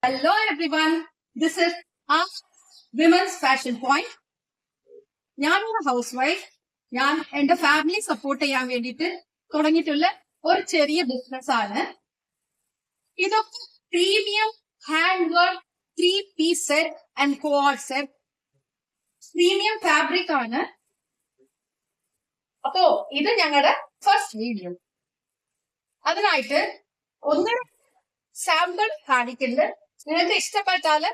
Hello everyone, this is our Women's Fashion Point. ഞാനൊരു house wife. ഞാൻ എന്റെ family support ചെയ്യാൻ വേണ്ടിയിട്ട് തുടങ്ങിയിട്ടുള്ള ഒരു ചെറിയ ബിസിനസ് ആണ്. ഇതൊക്കെ premium hand work 3-piece set and code set. Premium fabric ആണ്. അപ്പോ ഇത് ഞങ്ങളുടെ ഫസ്റ്റ് വീഡിയോ. അതിനായിട്ട് ഒന്ന് സാമ്പിൾ കാണിക്കുന്നത്. നിങ്ങൾക്ക് ഇഷ്ടപ്പെട്ടാല്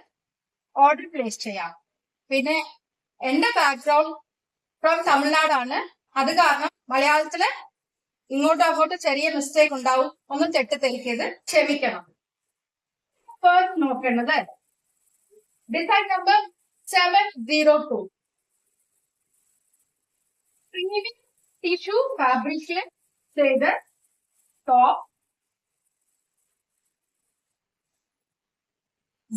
ഓർഡർ പ്ലേസ് ചെയ്യാം. പിന്നെ എന്റെ ബാക്ക്ഗ്രൗണ്ട് ഫ്രം തമിഴ്നാടാണ്. അത് കാരണം മലയാളത്തില് ഇങ്ങോട്ടും അങ്ങോട്ടും ചെറിയ മിസ്റ്റേക്ക് ഉണ്ടാവും. ഒന്നും തെറ്റിദ്ധരിക്കരുത്, ക്ഷമിക്കണം. ഫസ്റ്റ് നോക്കേണ്ടത് ഡിസൈൻ നമ്പർ 702. പ്രീമിയം ടിഷ്യൂ ഫാബ്രിക്കിൽ ചെയ്ത് ടോപ്പ്.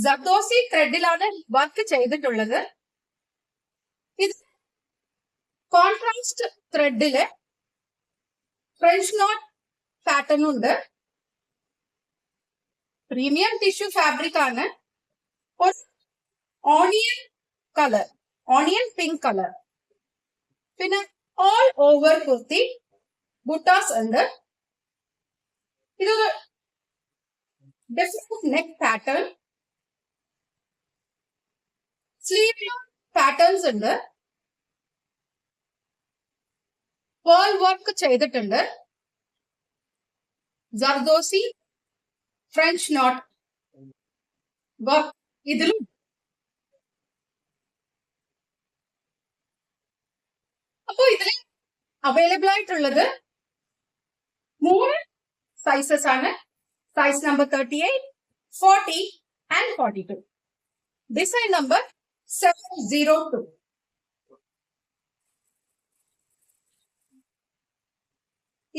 ജർദോസി ത്രെഡിലാണ് വർക്ക് ചെയ്തിട്ടുള്ളത്. ഇത് കോൺട്രാസ്റ്റ് ത്രെഡില് ഫ്രഞ്ച് നോട്ട് പാറ്റേൺ ഉണ്ട്. പ്രീമിയം ടിഷ്യൂ ഫാബ്രിക് ആണ്. ഒരു onion colour, onion pink colour. പിന്നെ ഓൾ ഓവർ കുർത്തി ബുട്ടാസ് ഉണ്ട്. ഇതൊരു ഡിഫറെന്റ് നെക്ക് പാറ്റേൺ. സ്ലീവിലും പാറ്റേൺസ് ഉണ്ട്. പേൾ വർക്ക് ചെയ്തിട്ടുണ്ട്. ജർദോസി ഫ്രഞ്ച് നോട്ട് വർക്ക് ഇതിലും. അപ്പോ ഇതിൽ അവൈലബിൾ ആയിട്ടുള്ളത് 3 സൈസസ് ആണ്. Size number 38, 40 and 42. Design number 702.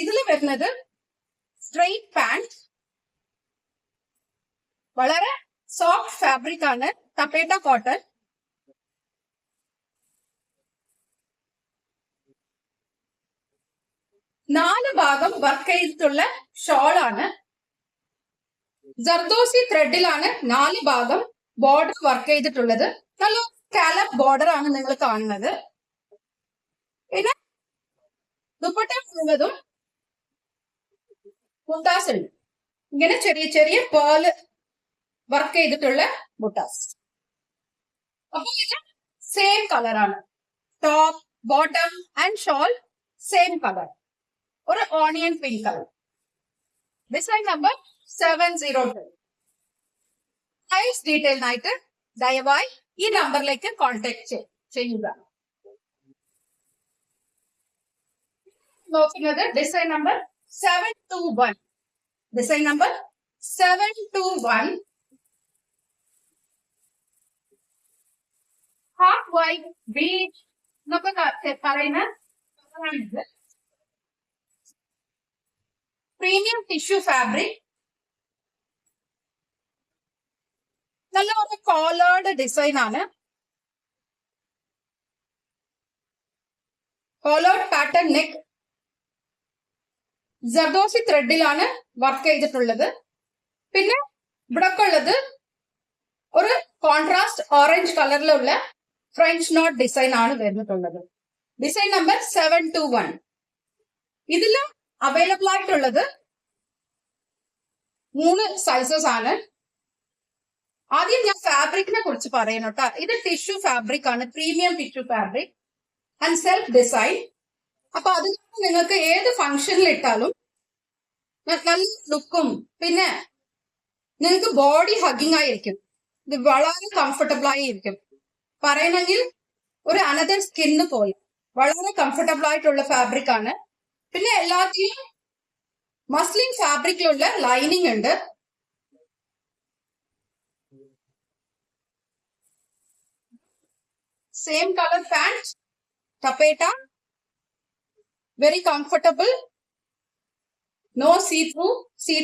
ഇതിൽ വരുന്നത് സ്ട്രെയിറ്റ് പാന്റ്. വളരെ സോഫ്റ്റ് ഫാബ്രിക് ആണ്. ടപ്പേട്ട കോട്ടൺ. നാല് ഭാഗം വർക്ക് ചെയ്തിട്ടുള്ള ഷോൾ ആണ്. ജർദോസി ത്രെഡിലാണ് 4 ഭാഗം ബോർഡർ വർക്ക് ചെയ്തിട്ടുള്ളത്. നല്ല സ്കാലപ്പ് ബോർഡർ ആണ് നിങ്ങൾ കാണുന്നത്. പിന്നെ ദുപ്പട്ട ഉള്ളതും ബുട്ടാസ് ഉണ്ട്. ഇങ്ങനെ ചെറിയ ചെറിയ പേള് വർക്ക് ചെയ്തിട്ടുള്ള ബുട്ടാസ്. അപ്പൊ ഇത് സെയിം കളറാണ്. Top, bottom and shawl same colour. ഒരു onion pink colour. Design number 702. Size ഡീറ്റെയിൽനായിട്ട് ദയവായി ഈ നമ്പറിലേക്ക് കോൺടാക്ട് ചെയ്യുക. നോക്കുന്നത് design number 721. Design number 721. Half white beach എന്നൊക്കെ പറയുന്ന പ്രീമിയം ടിഷ്യൂ ഫാബ്രിക്. നല്ല ഒരു കോളേർഡ് ഡിസൈൻ ആണ്. Collared pattern neck. ജർദോസി ത്രെഡിലാണ് വർക്ക് ചെയ്തിട്ടുള്ളത്. പിന്നെ ഇവിടെ ഉള്ളത് ഒരു കോൺട്രാസ്റ്റ് ഓറഞ്ച് കളറിലുള്ള ഫ്രഞ്ച് നോട്ട് ഡിസൈൻ ആണ് വരുന്നിട്ടുള്ളത്. Design number 721. ഇതിലും അവൈലബിൾ ആയിട്ടുള്ളത് 3 സൈസസ് ആണ്. ആദ്യം ഞാൻ ഫാബ്രിക്കിനെ കുറിച്ച് പറയണം കേട്ടോ. ഇത് ടിഷ്യൂ ഫാബ്രിക് ആണ്. Premium tissue fabric and self design. അപ്പൊ അത് നിങ്ങൾക്ക് ഏത് ഫംഗ്ഷനിൽ ഇട്ടാലും നല്ല ലുക്കും പിന്നെ നിങ്ങൾക്ക് ബോഡി ഹഗിങ് ആയിരിക്കും. ഇത് വളരെ കംഫർട്ടബിൾ ആയിരിക്കും. പറയണമെങ്കിൽ ഒരു അനദർ സ്കിന്ന് പോലെ വളരെ കംഫർട്ടബിൾ ആയിട്ടുള്ള ഫാബ്രിക് ആണ്. പിന്നെ എല്ലാത്തിനും മസ്ലിൻ ഫാബ്രിക്കിലുള്ള ലൈനിങ് ഉണ്ട്. സെയിം കളർ പാന്റ്, ടപ്പേട്ട. Very comfortable. No see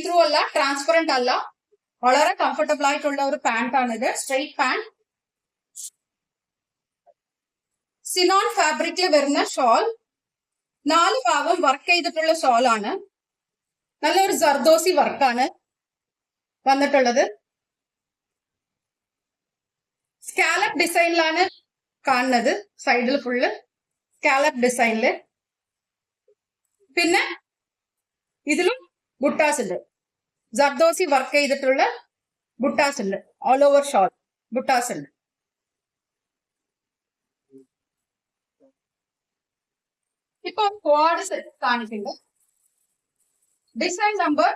through അല്ല, ട്രാൻസ്പെറന്റ് അല്ല. വളരെ കംഫർട്ടബിൾ ആയിട്ടുള്ള ഒരു പാന്റ് ആണിത്. Straight pant. സിനോൺ ഫാബ്രിക്കിൽ വരുന്ന ഷോൾ. 4 ഭാഗം വർക്ക് ചെയ്തിട്ടുള്ള ഷോൾ ആണ്. നല്ലൊരു ജർദോസി വർക്കാണ് വന്നിട്ടുള്ളത്. സ്കാലപ്പ് ഡിസൈനിലാണ് കാണുന്നത്. സൈഡിൽ ഫുള്ള് സ്കാലപ്പ് ഡിസൈനില്. പിന്നെ ഇതിലും ബുട്ടാസ് ഉണ്ട്. ജർദോസി വർക്ക് ചെയ്തിട്ടുള്ള ബുട്ടാസ് ഉണ്ട്. ഓൾ ഓവർ ഷോൾ ബുട്ടാസ് ഉണ്ട്. ഇപ്പൊ ക്വാഡ് സെറ്റ് കാണിക്കുന്നത് ഡിസൈൻ നമ്പർ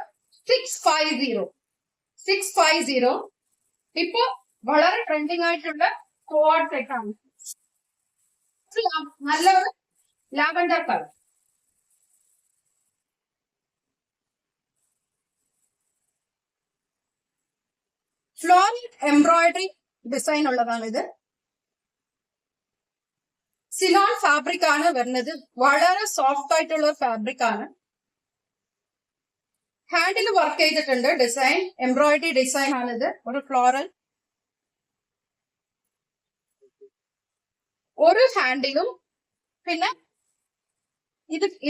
650. ഇപ്പൊ വളരെ ട്രെൻഡിങ് ആയിട്ടുള്ള ക്വാഡ് സെറ്റ് ആണ്. നല്ലൊരു lavender colour. Floral embroidery design ഉള്ളതാണ് ഇത്. സിനോൺ ഫാബ്രിക് ആണ് വരുന്നത്. വളരെ സോഫ്റ്റ് ആയിട്ടുള്ള ഒരു ഫാബ്രിക് ആണ്. ഹാൻഡിൽ വർക്ക് ചെയ്തിട്ടുണ്ട്. ഡിസൈൻ എംബ്രോയിഡറി ഡിസൈൻ ആണിത്. ഒരു ഫ്ലോറൽ ഒരു ഹാൻഡിലും. പിന്നെ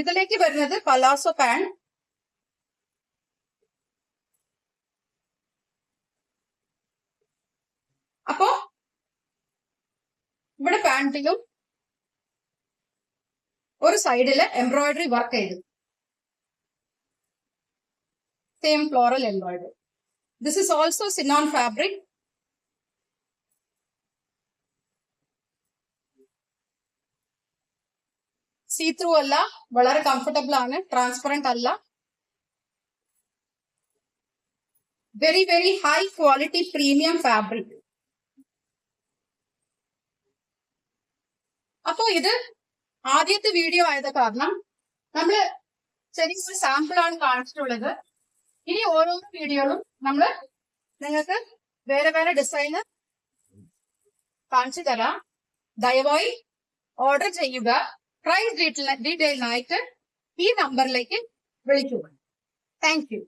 ഇതിലേക്ക് വരുന്നത് പലാസോ പാൻറ്. അപ്പോ ഇവിടെ പാൻറിലും ഒരു സൈഡില് എംബ്രോയിഡറി വർക്ക് ചെയ്തു. Same floral embroidery. This is also chinon fabric. See through അല്ല, വളരെ കംഫർട്ടബിൾ ആണ്. ട്രാൻസ്പെറന്റ് അല്ല. Very very high quality premium fabric. അപ്പോ ഇത് ആദ്യത്തെ വീഡിയോ ആയത് കാരണം നമ്മള് ചെറിയൊരു സാമ്പിൾ ആണ് കാണിച്ചിട്ടുള്ളത്. ഇനി ഓരോ വീഡിയോയിലും നമ്മള് നിങ്ങൾക്ക് വേറെ വേറെ ഡിസൈന് കാണിച്ചു തരാം. ദയവായി ഓർഡർ ചെയ്യുക. പ്രൈസ് ഡീറ്റെയിലിനായിട്ട് ഈ നമ്പറിലേക്ക് വിളിക്കുക. Thank you.